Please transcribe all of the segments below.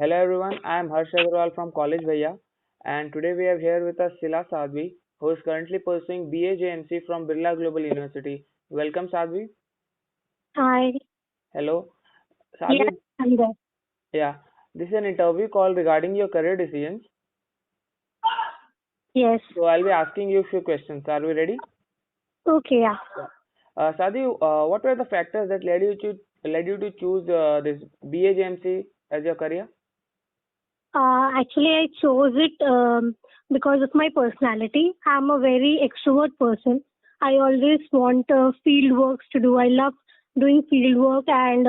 Hello everyone, I am Harsh Agarwal from College Bhaiya, and today we have here with us Sila Sadhvi, who is currently pursuing BA JMC from Birla Global University. Welcome Sadhvi. Hi. Hello. Yes, Sadhvi, I'm there. yeah, this is an interview call regarding your career decisions. Yes. So I'll be asking you a few questions. Are we ready? Okay, yeah. Yeah. Sadhvi, what were the factors that led you to choose this BA JMC as your career? Actually, I chose it because of my personality. I'm a very extrovert person. I always want field works to do. I love doing field work, and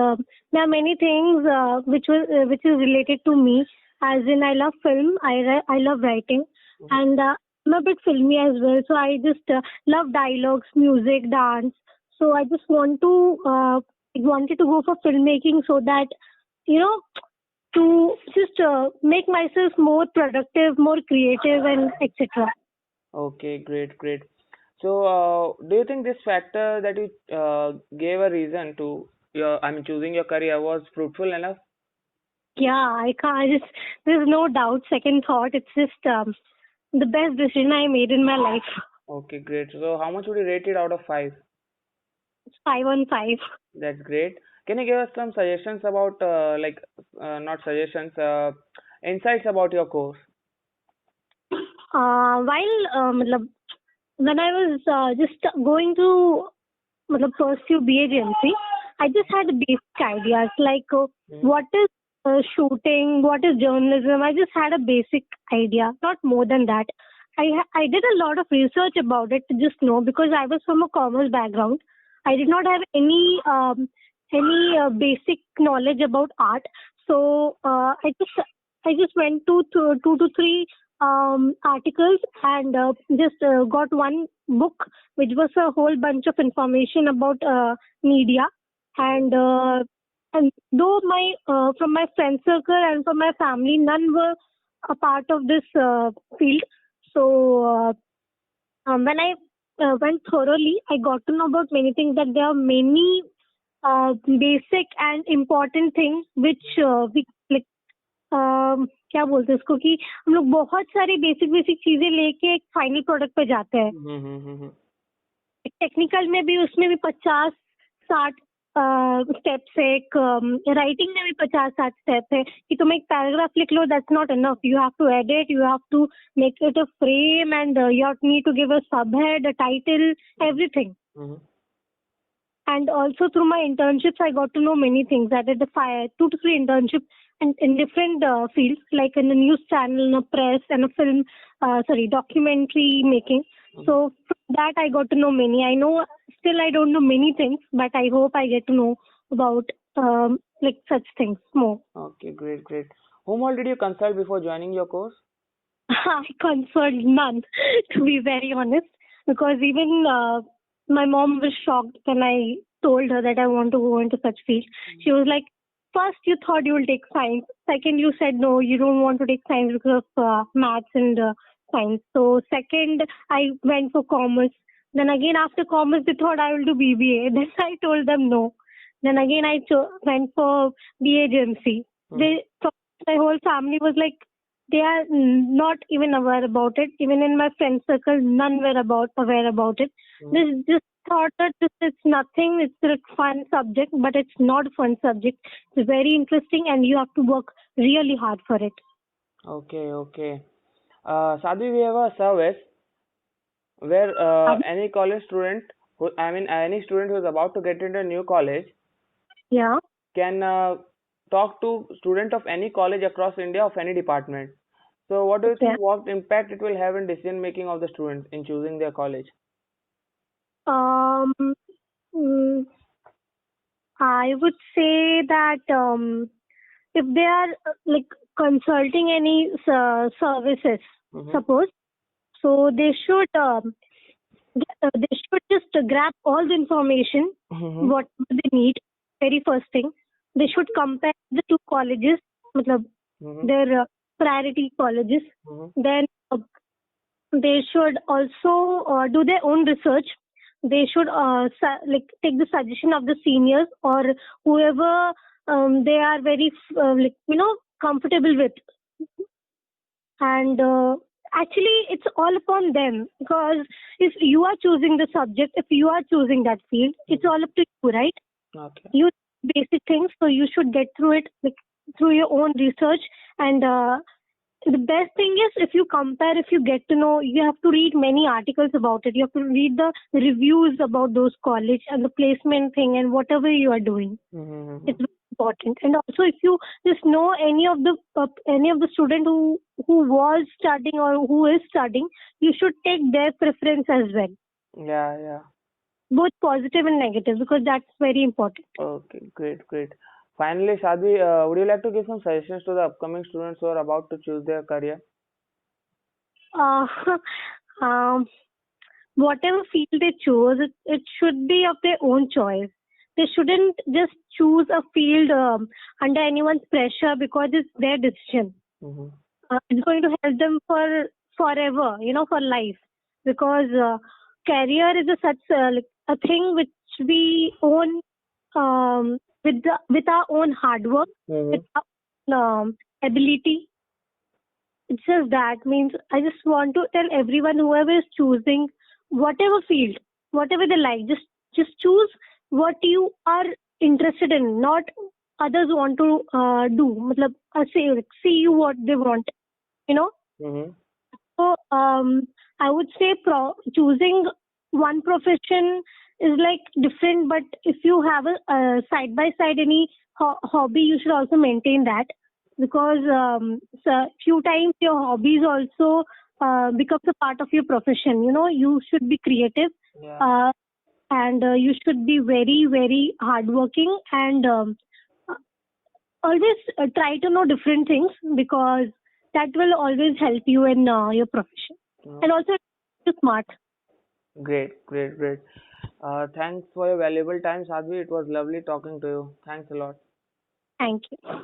there are many things which is related to me. As in, I love film. I love writing, Mhm. and I'm a bit filmy as well. So I just love dialogues, music, dance. So I just wanted to go for filmmaking so that you know to just make myself more productive, more creative, and etc. Okay, great, great. So, do you think this factor that you gave a reason to choosing your career was fruitful enough? Yeah, I can't. There's no doubt. Second thought. It's just the best decision I made in my life. Okay, great. So, how much would you rate it out of 5? It's 5 on 5. That's great. Can you give us some suggestions about, not suggestions, insights about your course? While when I was just going to pursue BAGMC, I just had basic ideas like Hmm. what is shooting, what is journalism. I just had a basic idea, not more than that. I did a lot of research about it to just know because I was from a commerce background. I did not have any basic knowledge about art, so I just went to two to three articles and just got one book which was a whole bunch of information about media and though my from my friend circle and from my family none were a part of this field, so when I went thoroughly I got to know about many things, that there are many basic and important things which we like क्या बोलते हैं उसको कि हम लोग बहुत सारी basic basic चीजें लेके एक फाइनल प्रोडक्ट पे जाते हैं. Mm-hmm. टेक्निकल में भी उसमें भी 50-60 स्टेप्स है. एक राइटिंग में भी 50-60 स्टेप है कि तुम एक पैराग्राफ लिख लो. That's not enough. You have to edit, you have to make it a frame and you need to give a subhead, a title, everything. Mm-hmm. And also through my internships I got to know many things. I did the 2 to 3 internships and in different fields, like in a news channel, in a press, and a film documentary making. So from that I got to know many. I know still I don't know many things, but I hope I get to know about like such things more. Okay, great, great. Whom all did you consult before joining your course? I consult none, to be very honest, because even my mom was shocked when I told her that I want to go into such field. She was like, first you thought you will take science, second you said no, you don't want to take science because of maths and science. So second I went for commerce. Then again after commerce they thought I will do BBA. Then I told them no. Then again I went for BAGMC. They, my whole family was like, they are not even aware about it. Even in my friend circle, none were aware about it. They just thought that this is nothing. It's a fun subject, but it's not a fun subject. It's very interesting, and you have to work really hard for it. Okay, okay. Sadhvi, we have a service where any college student any student who is about to get into a new college Yeah. can talk to student of any college across India of any department. So what do you Okay. think, what impact it will have in decision making of the students in choosing their college? Um. mm, I would say that if they are like consulting any services, Mm-hmm. suppose, so they should just grab all the information Mm-hmm. what they need. Very first thing, they should compare the two colleges, matlab, Mm-hmm. their priority colleges. Mm-hmm. Then they should also do their own research. They should like take the suggestion of the seniors or whoever they are very comfortable with. And actually, it's all upon them, because if you are choosing the subject, if you are choosing that field, it's all up to you, right? Okay. You basic things, so you should get through it, like, through your own research. And the best thing is, if you compare, if you get to know, you have to read many articles about it. You have to read the reviews about those college and the placement thing and whatever you are doing. Mm-hmm. It's very important. And also, if you just know any of the student who was studying or who is studying, you should take their preference as well, Yeah, yeah. both positive and negative, because that's very important. Okay, great, great. Finally, Sadhvi, would you like to give some suggestions to the upcoming students who are about to choose their career? Uh, um, whatever field they choose, it should be of their own choice. They shouldn't just choose a field under anyone's pressure, because it's their decision. Mm-hmm. It's going to help them for forever, for life. Because career is a such like a thing which we own, with our own hard work, with Mm-hmm. our own, ability. It's just that means I just want to tell everyone, whoever is choosing whatever field, whatever they like, just choose what you are interested in, not others want to do. Matlab, see you what they want, you know. Mm-hmm. So I would say choosing one profession is like different, but if you have a side by side any hobby, you should also maintain that, because so few times your hobbies also becomes a part of your profession. You should be creative, Yeah. uh, and you should be very very hardworking, and always try to know different things, because that will always help you in your profession. Yeah. And also, you're smart. Great, great, great. Thanks for your valuable time, Sadhvi. It was lovely talking to you. Thanks a lot. Thank you.